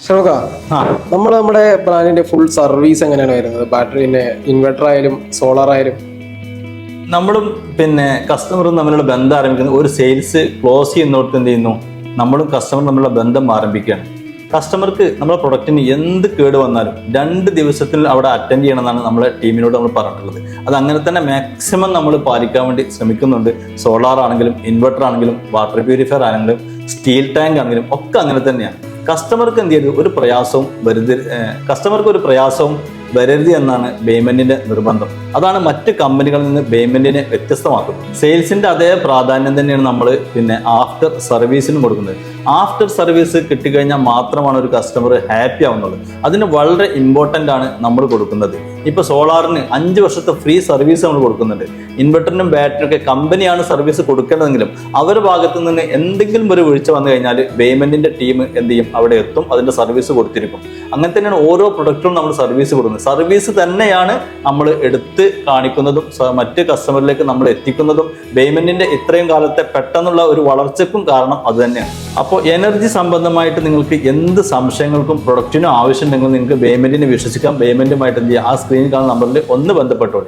ഷൗക, നമ്മുടെ ബ്രാൻഡിന്റെ full service എങ്ങനെയാണ് വരുന്നത്? ബാറ്ററിന്റെ ഇൻവെർട്ടർ ആയാലും സോളാർ ആയാലും നമ്മളും കസ്റ്റമറും തമ്മിലുള്ള ബന്ധം ആരംഭിക്കുന്നത് ഒരു സെയിൽസ് ക്ലോസ് ചെയ്യുന്നിടത്ത് എന്ത് ചെയ്യുന്നു, നമ്മളും കസ്റ്റമറും തമ്മിലുള്ള ബന്ധം ആരംഭിക്കുകയാണ്. കസ്റ്റമർക്ക് നമ്മുടെ പ്രൊഡക്റ്റിന് എന്ത് കേട് വന്നാലും 2 ദിവസത്തിൽ അവിടെ അറ്റൻഡ് ചെയ്യണമെന്നാണ് നമ്മളെ ടീമിനോട് നമ്മൾ പറഞ്ഞിട്ടുള്ളത്. അത് അങ്ങനെ തന്നെ മാക്സിമം നമ്മൾ പാലിക്കാൻ വേണ്ടി ശ്രമിക്കുന്നുണ്ട്. സോളാർ ആണെങ്കിലും ഇൻവെർട്ടർ ആണെങ്കിലും വാട്ടർ പ്യൂരിഫയർ ആണെങ്കിലും സ്റ്റീൽ ടാങ്ക് ആണെങ്കിലും ഒക്കെ അങ്ങനെ തന്നെയാണ്. കസ്റ്റമർക്ക് എന്ത് ചെയ്തു ഒരു പ്രയാസവും വരരുത് എന്നാണ് ബേയ്മെന്റിന്റെ നിർബന്ധം. അതാണ് മറ്റ് കമ്പനികളിൽ നിന്ന് ബേയ്മെന്റിനെ വ്യത്യസ്തമാക്കുന്നത്. സെയിൽസിന്റെ അതേ പ്രാധാന്യം തന്നെയാണ് നമ്മൾ ആഫ്റ്റർ സർവീസിനും കൊടുക്കുന്നത്. ആഫ്റ്റർ സർവീസ് കിട്ടിക്കഴിഞ്ഞാൽ മാത്രമാണ് ഒരു കസ്റ്റമർ ഹാപ്പി ആവുന്നത്. അതിന് വളരെ ഇമ്പോർട്ടൻ്റ് ആണ് നമ്മൾ കൊടുക്കുന്നത്. ഇപ്പോൾ സോളാറിന് 5 വർഷത്തെ ഫ്രീ സർവീസ് നമ്മൾ കൊടുക്കുന്നുണ്ട്. ഇൻവെർട്ടറിനും ബാറ്ററിയൊക്കെ കമ്പനിയാണ് സർവീസ് കൊടുക്കേണ്ടതെങ്കിലും അവരുടെ ഭാഗത്തു നിന്ന് എന്തെങ്കിലും ഒരു വീഴ്ച വന്നു കഴിഞ്ഞാൽ ബേയ്മെന്റിന്റെ ടീം എന്ത് ചെയ്യും, അവിടെ എത്തും, അതിന്റെ സർവീസ് കൊടുത്തിരിക്കും. അങ്ങനെ തന്നെയാണ് ഓരോ പ്രൊഡക്റ്റും നമ്മൾ സർവീസ് കൊടുക്കുന്നത്. സർവീസ് തന്നെയാണ് നമ്മൾ എടുത്ത് കാണിക്കുന്നതും മറ്റ് കസ്റ്റമറിലേക്ക് നമ്മൾ എത്തിക്കുന്നതും. ബേയ്മെന്റിന്റെ ഇത്രയും കാലത്തെ പെട്ടെന്നുള്ള ഒരു വളർച്ചയ്ക്കും കാരണം അത് തന്നെയാണ്. അപ്പോൾ എനർജി സംബന്ധമായിട്ട് നിങ്ങൾക്ക് എന്ത് സംശയങ്ങൾക്കും പ്രൊഡക്റ്റിനും ആവശ്യമുണ്ടെങ്കിൽ നിങ്ങൾക്ക് ബേയ്മെന്റിനെ വിശ്വസിക്കാം. ബേയ്മെന്റുമായിട്ട് എന്ത് ചെയ്യുക, ആ സ്ക്രീനിൽ കാണുന്ന നമ്പറിൽ ഒന്ന് ബന്ധപ്പെട്ടോളൂ.